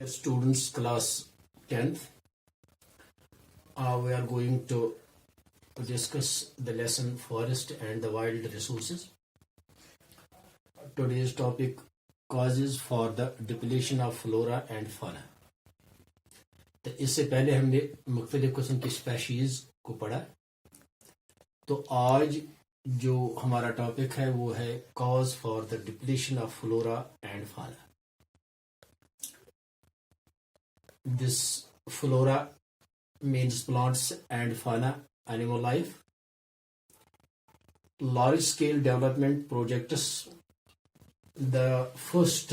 Students, class 10th. We are going to discuss the lesson forest and the wild resources. Today's topic, causes for the depletion of flora and fauna. تو اس سے پہلے ہم نے مختلف قسم کی species کو پڑھا. تو آج جو ہمارا ٹاپک ہے وہ ہے cause for the depletion of flora and fauna. This flora means plants and fauna, animal life. Large-scale development projects, the first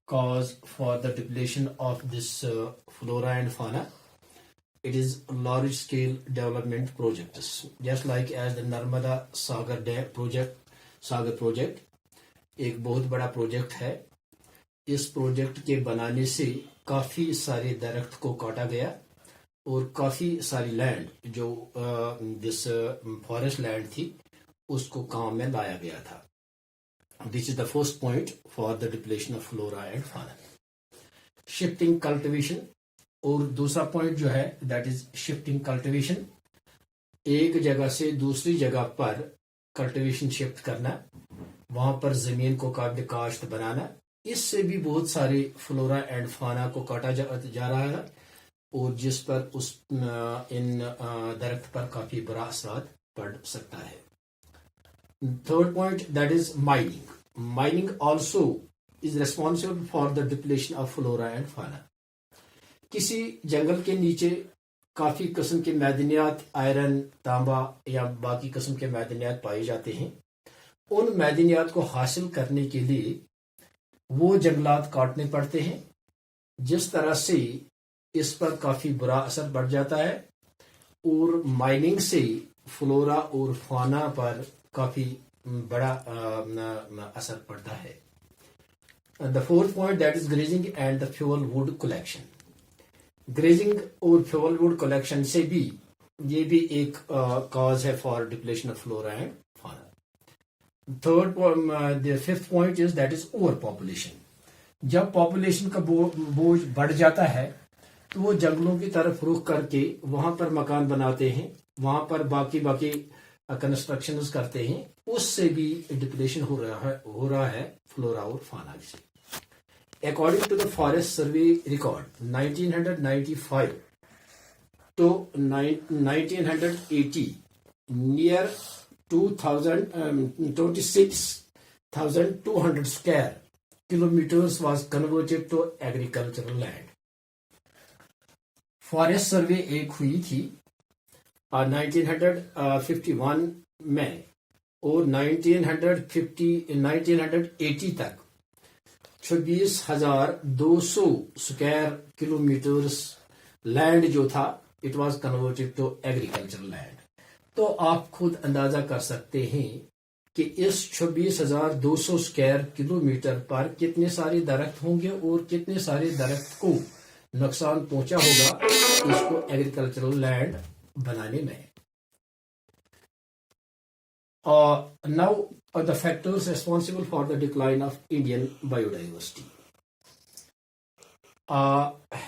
cause for the depletion of this flora and fauna. It is large-scale development projects, just like as the Narmada Sagar Dam project. ایک بہت بڑا project ہے. اس project کے بنانے سے کافی سارے درخت کو کاٹا گیا اور کافی ساری لینڈ جو جس فارسٹ لینڈ تھی اس کو کام میں لایا گیا تھا. This is the first point for the depletion of flora and fauna. Shifting cultivation, اور دوسرا پوائنٹ جو ہے دیٹ از شفٹنگ کلٹیویشن. ایک جگہ سے دوسری جگہ پر کلٹیویشن شفٹ کرنا, وہاں پر زمین کو قابل کاشت بنانا. اس سے بھی بہت سارے فلورا اینڈ فانا کو کاٹا جا رہا ہے اور جس پر ان درخت پر کافی برا اثرات پڑ سکتا ہے. Third point that is mining. Mining also is responsible for the depletion of flora and fauna. کسی جنگل کے نیچے کافی قسم کے معدنیات, آئرن, تانبا یا باقی قسم کے معدنیات پائے جاتے ہیں. ان معدنیات کو حاصل کرنے کے لیے وہ جنگلات کاٹنے پڑتے ہیں, جس طرح سے اس پر کافی برا اثر پڑ جاتا ہے اور مائننگ سے فلورا اور فانا پر کافی بڑا اثر پڑتا ہے. The fourth point that is grazing and the fuel wood collection. Grazing اور فیول ووڈ کلیکشن سے بھی یہ بھی ایک کاز ہے for depletion of flora and fauna. The fifth point is that is overpopulation. جب پاپولیشن کا بوجھ بڑھ جاتا ہے تو وہ جنگلوں کی طرف رخ کر کے وہاں پر مکان بناتے ہیں, وہاں پر باقی کنسٹرکشنز کرتے ہیں. اس سے بھی ڈپلیشن ہو رہا ہے فلورا اور فانا سے. According to the Forest Survey record 1995 to 1980, near 26,200 square kilometers was converted to agricultural land. Forest survey ایک ہوئی تھی 1951 میں اور 1980 تک 26,200 اسکوائر کلومیٹرز لینڈ جو تھا it was converted to agricultural land. تو آپ خود اندازہ کر سکتے ہیں کہ اس 26,200 اسکوائر کلومیٹر پر کتنے سارے درخت ہوں گے اور کتنے سارے درخت کو نقصان پہنچا ہوگا اس کو ایگریکلچرل لینڈ بنانے میں. Now the factors responsible for the decline of Indian biodiversity.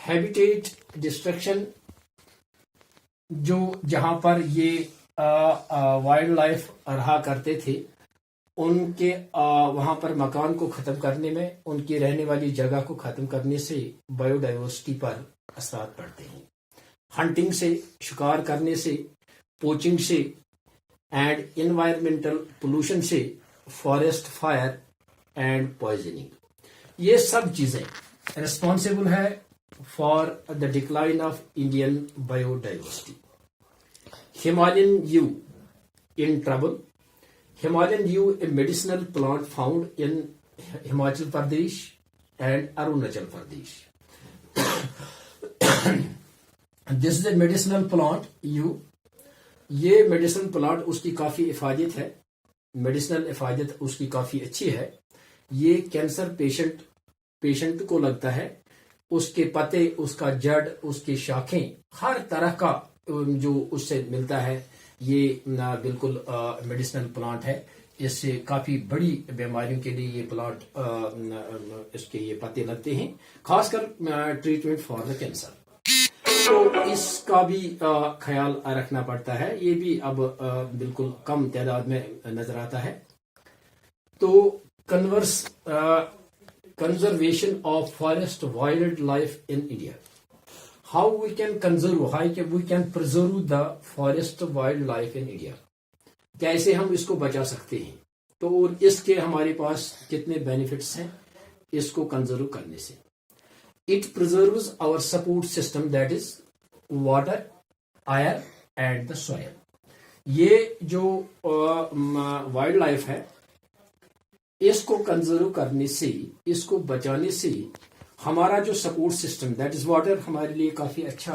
Habitat destruction, جو جہاں پر یہ وائلڈ لائف رہا کرتے تھے ان کے وہاں پر مکان کو ختم کرنے میں, ان کی رہنے والی جگہ کو ختم کرنے سے بایو ڈائیورسٹی پر اثرات پڑتے ہیں. ہنٹنگ سے, شکار کرنے سے, پوچنگ سے اینڈ انوائرمنٹل پولوشن سے, فارسٹ فائر اینڈ پوائزننگ, یہ سب چیزیں ریسپانسبل ہے for the decline of Indian bio diversity. Himalayan yew in trouble. Himalayan yew, a medicinal plant found in Himachal Pradesh and Arunachal Pradesh. This is a medicinal plant, yew. یہ medicine plant اس کی کافی افادیت ہے, medicinal افادیت اس کی کافی اچھی ہے. یہ cancer patient کو لگتا ہے, اس کے پتے, اس کا جڑ, اس کی شاخیں, ہر طرح کا جو اس سے ملتا ہے یہ بالکل میڈیسنل پلانٹ ہے. اس سے کافی بڑی بیماریوں کے لیے یہ پلانٹ اس کے یہ پتے لگتے ہیں، خاص کر ٹریٹمنٹ فار دا کینسر. تو اس کا بھی خیال رکھنا پڑتا ہے، یہ بھی اب بالکل کم تعداد میں نظر آتا ہے. تو conservation of forest wildlife in India. How we can preserve the forest wildlife in India. کیسے ہم اس کو بچا سکتے ہیں، تو اور اس کے ہمارے پاس کتنے بینیفٹس ہیں اس کو کنزرو کرنے سے. It preserves our support system, that is water, air and the soil. یہ جو وائلڈ لائف ہے اس کو کنزرو کرنے سے، اس کو بچانے سے ہمارا جو support system that is water ہمارے لیے کافی اچھا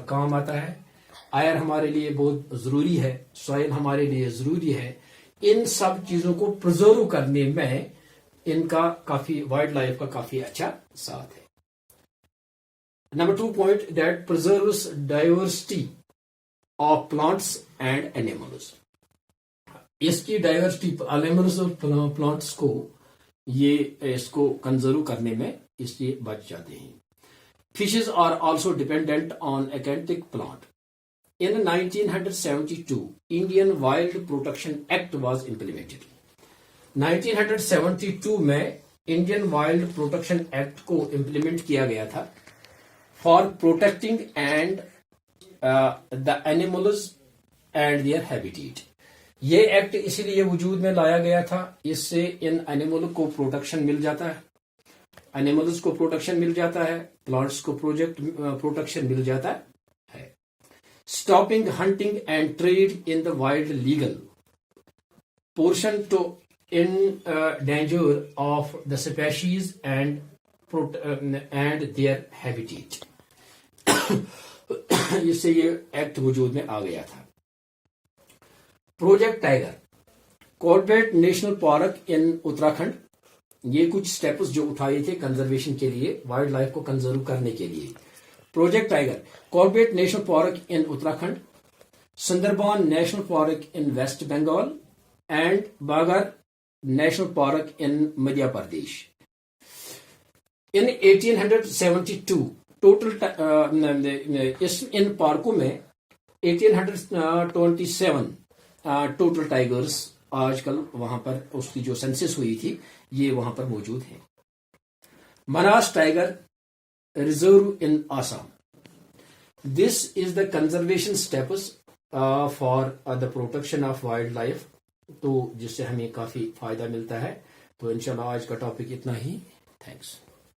کام آتا ہے، آئر ہمارے لیے بہت ضروری ہے، سوائل ہمارے لیے ضروری ہے. ان سب چیزوں کو پرزرو کرنے میں ان کا کافی وائلڈ لائف کا کافی اچھا ساتھ ہے. Number 2 point that preserves diversity of plants and animals. اس کی ڈائیورسٹی اینیملز اور پلانٹس کو یہ اس کو کنزرو کرنے میں اس لیے بچ جاتے ہیں. Fishes are also dependent on aquatic plant. In 1972 Indian Wild Protection Act was implemented. 1972 میں انڈین وائلڈ پروٹیکشن ایکٹ کو امپلیمنٹ کیا گیا تھا for protecting and the animals and their habitat. یہ ایکٹ اسی لیے وجود میں لایا گیا تھا، اس سے ان اینیمل کو پروٹیکشن مل جاتا ہے، اینیملز کو پروٹیکشن مل جاتا ہے، پلانٹس کو پروٹیکشن مل جاتا ہے. Stopping hunting and trade in the wild legal portion to in danger of the species and their habitat. اس سے یہ ایکٹ وجود میں آ گیا تھا. Project Tiger Corbett National Park in Uttarakhand, یہ کچھ سٹیپس جو اٹھائے تھے کنزرویشن کے لیے، وائلڈ لائف کو کنزرو کرنے کے لیے. Project Tiger Corbett National Park in Uttarakhand, Sundarban National Park in West Bengal and باگھر National Park in Madhya Pradesh. In 1872 total in پارکوں میں 1827 ٹوٹل ٹائیگرز آج کل وہاں پر اس کی جو سینسس ہوئی تھی یہ وہاں پر موجود ہیں. Manas Tiger Reserve in Assam. This is the conservation steps for the protection of wildlife, تو جس سے ہمیں کافی فائدہ ملتا ہے. تو انشاءاللہ آج کا ٹاپک اتنا ہی. تھینکس.